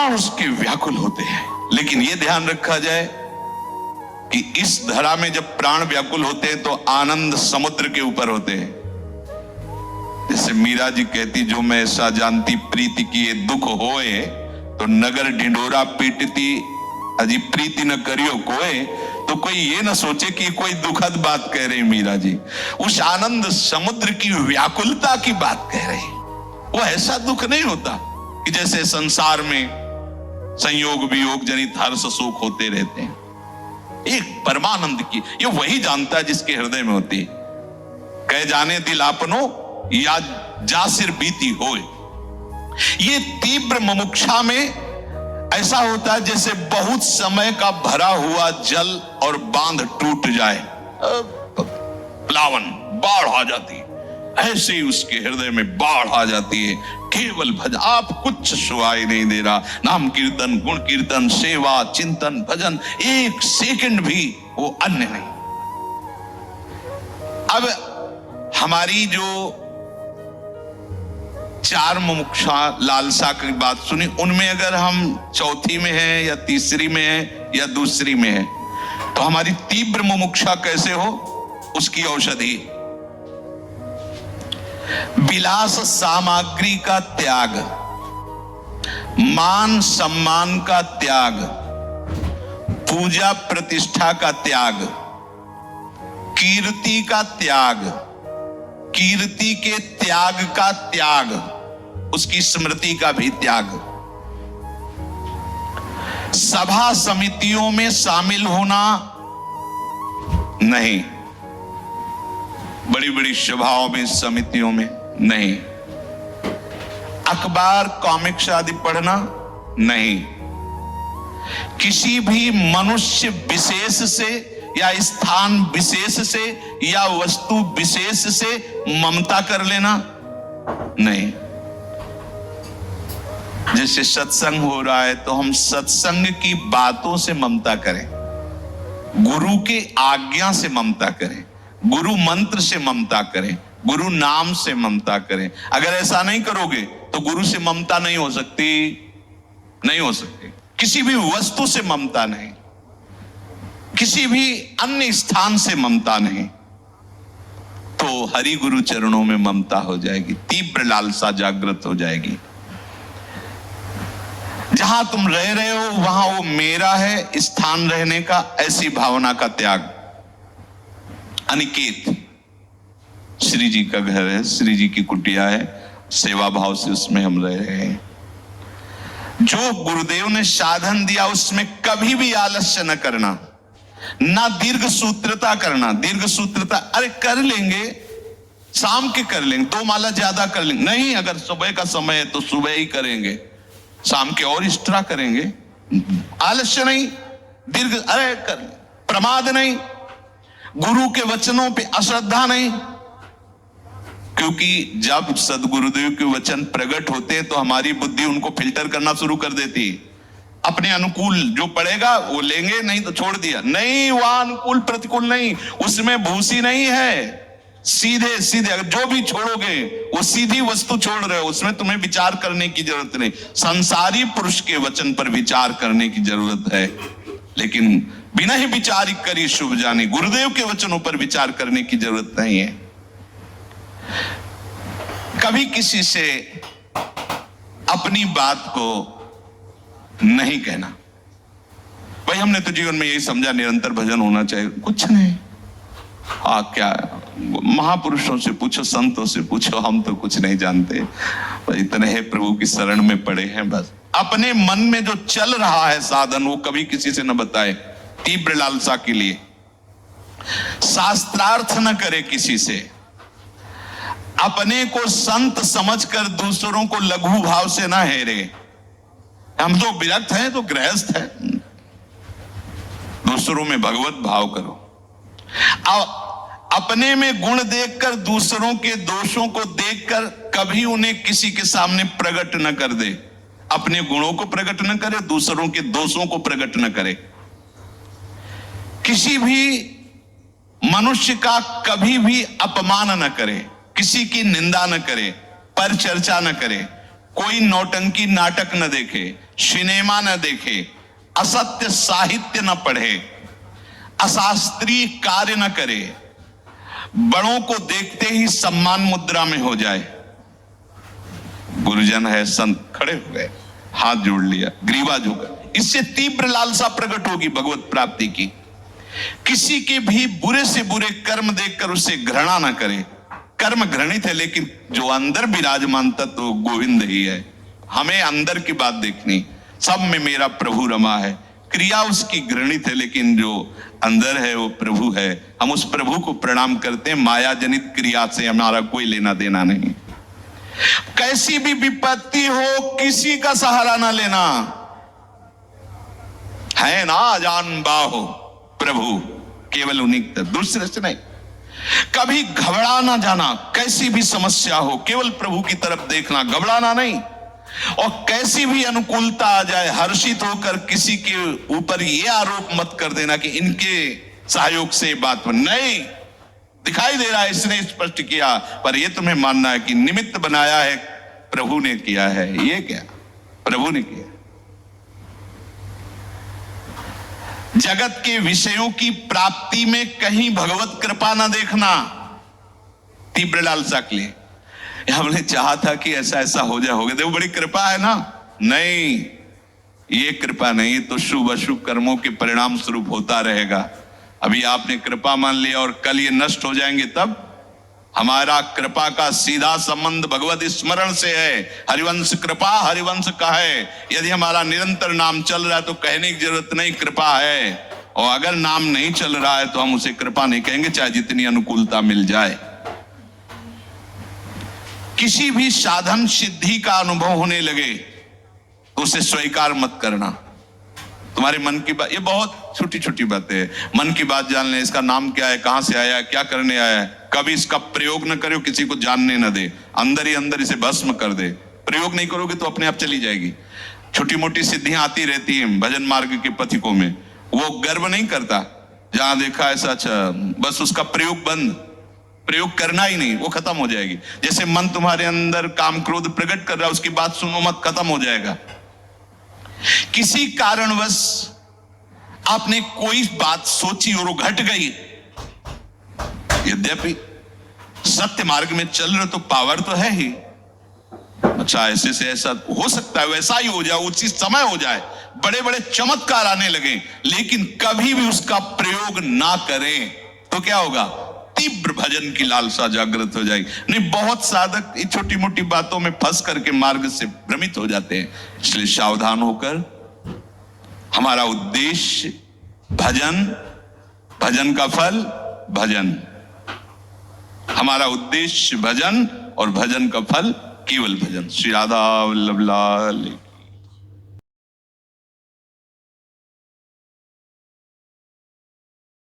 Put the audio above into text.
प्राण उसके व्याकुल होते हैं। लेकिन यह ध्यान रखा जाए कि इस धरा में जब प्राण व्याकुल होते हैं तो आनंद समुद्र के ऊपर होते हैं। जैसे मीरा जी कहती, जो मैं ऐसा जानती प्रीति की ये दुख होए, तो नगर ढिंडोरा पीटती अजी प्रीति न करियो कोई। तो कोई ये ना सोचे कि कोई दुखद बात कह रही मीरा जी, उस आनंद समुद्र की व्याकुलता की बात कह रही। वो ऐसा दुख नहीं होता कि जैसे संसार में संयोग वियोग जनित हर्ष शोक होते रहते हैं। एक परमानंद की, ये वही जानता है जिसके हृदय में होती है। कह जाने दिल आपनो या जासिर बीती होए। ये तीव्र मुमुक्षा में ऐसा होता है जैसे बहुत समय का भरा हुआ जल और बांध टूट जाए, प्लावन बाढ़ आ जाती है, ऐसे ही उसके हृदय में बाढ़ आ जाती है। केवल भजन, आप कुछ सुनाई नहीं दे रहा, नाम कीर्तन गुण कीर्तन सेवा चिंतन भजन, एक सेकंड भी वो अन्य नहीं। अब हमारी जो चार मुमुक्षा लालसा की बात सुनी, उनमें अगर हम चौथी में हैं या तीसरी में हैं या दूसरी में हैं, तो हमारी तीव्र मुमुक्षा कैसे हो, उसकी औषधि विलास सामग्री का त्याग, मान सम्मान का त्याग, पूजा प्रतिष्ठा का त्याग, कीर्ति का त्याग, कीर्ति के त्याग का त्याग, उसकी स्मृति का भी त्याग, सभा समितियों में शामिल होना नहीं, बड़ी बड़ी सभाओं में समितियों में नहीं, अखबार कॉमिक्स आदि पढ़ना नहीं, किसी भी मनुष्य विशेष से या स्थान विशेष से या वस्तु विशेष से ममता कर लेना नहीं। जैसे सत्संग हो रहा है तो हम सत्संग की बातों से ममता करें, गुरु के आज्ञा से ममता करें, गुरु मंत्र से ममता करें, गुरु नाम से ममता करें। अगर ऐसा नहीं करोगे तो गुरु से ममता नहीं हो सकती, नहीं हो सकती। किसी भी वस्तु से ममता नहीं, किसी भी अन्य स्थान से ममता नहीं, तो हरि गुरु चरणों में ममता हो जाएगी, तीव्र लालसा जागृत हो जाएगी। जहां तुम रह रहे हो वहां वो मेरा है, स्थान रहने का, ऐसी भावना का त्याग। अनिकेत श्री जी का घर है, श्री जी की कुटिया है, सेवा भाव से उसमें हम रह रहे हैं। जो गुरुदेव ने साधन दिया उसमें कभी भी आलस्य न करना, ना दीर्घ सूत्रता करना। दीर्घ सूत्रता, अरे कर लेंगे, शाम के कर लेंगे, 2 माला ज्यादा कर लेंगे, नहीं। अगर सुबह का समय है तो सुबह ही करेंगे, शाम के और एक्स्ट्रा करेंगे। आलस्य नहीं, दीर्घ, अरे कर, प्रमाद नहीं, गुरु के वचनों पे अश्रद्धा नहीं। क्योंकि जब सदगुरुदेव के वचन प्रकट होते हैं तो हमारी बुद्धि उनको फिल्टर करना शुरू कर देती। अपने अनुकूल जो पड़ेगा वो लेंगे, नहीं तो छोड़ दिया। नहीं, वह अनुकूल प्रतिकूल नहीं, उसमें भूसी नहीं है, सीधे सीधे। अगर जो भी छोड़ोगे वो सीधी वस्तु छोड़ रहे हो, उसमें तुम्हें विचार करने की जरूरत नहीं। संसारी पुरुष के वचन पर विचार करने की जरूरत है, लेकिन बिना ही विचार करी शुभ जाने, गुरुदेव के वचनों पर विचार करने की जरूरत नहीं है। कभी किसी से अपनी बात को नहीं कहना। भाई हमने तो जीवन में यही समझा निरंतर भजन होना चाहिए, कुछ नहीं। क्या महापुरुषों से पूछो, संतों से पूछो, हम तो कुछ नहीं जानते, इतने हैं प्रभु की शरण में पड़े हैं बस। अपने मन में जो चल रहा है साधन वो कभी किसी से न बताए, तीव्र लालसा के लिए। शास्त्रार्थ न करे किसी से, अपने को संत समझकर दूसरों को लघु भाव से ना हेरे। हम तो विरक्त हैं तो गृहस्थ हैं, दूसरों में भगवत भाव करो। अपने में गुण देखकर दूसरों के दोषों को देखकर कभी उन्हें किसी के सामने प्रकट न कर दे। अपने गुणों को प्रकट न करे, दूसरों के दोषों को प्रकट न करे। किसी भी मनुष्य का कभी भी अपमान न करे, किसी की निंदा न करे, पर चर्चा न करे, कोई नौटंकी नाटक न देखे, सिनेमा न देखे, असत्य साहित्य न पढ़े, अशास्त्रीय कार्य न करे, बड़ों को देखते ही सम्मान मुद्रा में हो जाए। गुरुजन है, संत खड़े हो गए, हाथ जोड़ लिया, ग्रीवा झुका। इससे तीव्र लालसा प्रकट होगी भगवत प्राप्ति की। किसी के भी बुरे से बुरे कर्म देखकर उसे घृणा न करे। कर्म घृणित है, लेकिन जो अंदर विराजमान तत्व वो गोविंद ही है। हमें अंदर की बात देखनी, सब में मेरा प्रभु रमा है। क्रिया उसकी घृणित है, लेकिन जो अंदर है वो प्रभु है। हम उस प्रभु को प्रणाम करते हैं। माया जनित क्रिया से हमारा कोई लेना देना नहीं। कैसी भी विपत्ति हो, किसी का सहारा ना लेना, है ना अजान बाहो प्रभु, केवल उन्हीं तक, दूसरे से नहीं। कभी घबरा ना जाना, कैसी भी समस्या हो, केवल प्रभु की तरफ देखना, घबराना नहीं। और कैसी भी अनुकूलता आ जाए, हर्षित होकर किसी के ऊपर यह आरोप मत कर देना कि इनके सहयोग से बात नहीं, दिखाई दे रहा है इसने स्पष्ट किया, पर यह तुम्हें मानना है कि निमित्त बनाया है प्रभु ने किया है। ये क्या प्रभु ने किया। जगत के विषयों की प्राप्ति में कहीं भगवत कृपा ना देखना, तीव्र लालसा के लिए। हमने चाहा था कि ऐसा ऐसा हो जाए, हो गया, देखो बड़ी कृपा है ना। नहीं, ये कृपा नहीं, तो शुभ अशुभ कर्मों के परिणाम स्वरूप होता रहेगा। अभी आपने कृपा मान लिया और कल ये नष्ट हो जाएंगे तब। हमारा कृपा का सीधा संबंध भगवत स्मरण से है। हरिवंश कृपा हरिवंश का है। यदि हमारा निरंतर नाम चल रहा है तो कहने की जरूरत नहीं, कृपा है। और अगर नाम नहीं चल रहा है तो हम उसे कृपा नहीं कहेंगे, चाहे जितनी अनुकूलता मिल जाए। किसी भी साधन सिद्धि का अनुभव होने लगे तो उसे स्वीकार मत करना। तुम्हारे मन की बात, ये बहुत छोटी छोटी बातें हैं। मन की बात जान ले, इसका नाम क्या है, कहां से आया, क्या करने आया है। कभी इसका प्रयोग न करो, किसी को जानने न दे, अंदर ही अंदर इसे भस्म कर दे। प्रयोग नहीं करोगे तो अपने आप चली जाएगी। छोटी मोटी सिद्धियां आती रहती हैं भजन मार्ग के पथिकों में, वो गर्व नहीं करता। जहां देखा ऐसा, अच्छा, बस उसका प्रयोग बंद, प्रयोग करना ही नहीं, वो खत्म हो जाएगी। जैसे मन तुम्हारे अंदर काम क्रोध प्रकट कर रहा है, उसकी बात सुनो मत, खत्म हो जाएगा। किसी कारणवश आपने कोई बात सोची और वो घट गई, यद्यपि सत्य मार्ग में चल रहे तो पावर तो है ही। अच्छा, ऐसे से ऐसा हो सकता है, वैसा ही हो जाए, उसी समय हो जाए, बड़े बड़े चमत्कार आने लगे, लेकिन कभी भी उसका प्रयोग ना करें तो क्या होगा, तीव्र भजन की लालसा जागृत हो जाएगी। नहीं, बहुत साधक छोटी मोटी बातों में फंस करके मार्ग से भ्रमित हो जाते हैं। इसलिए सावधान होकर, हमारा उद्देश्य भजन, भजन का फल भजन। हमारा उद्देश्य भजन और भजन का फल केवल भजन। श्री राधा वल्लभ लाल।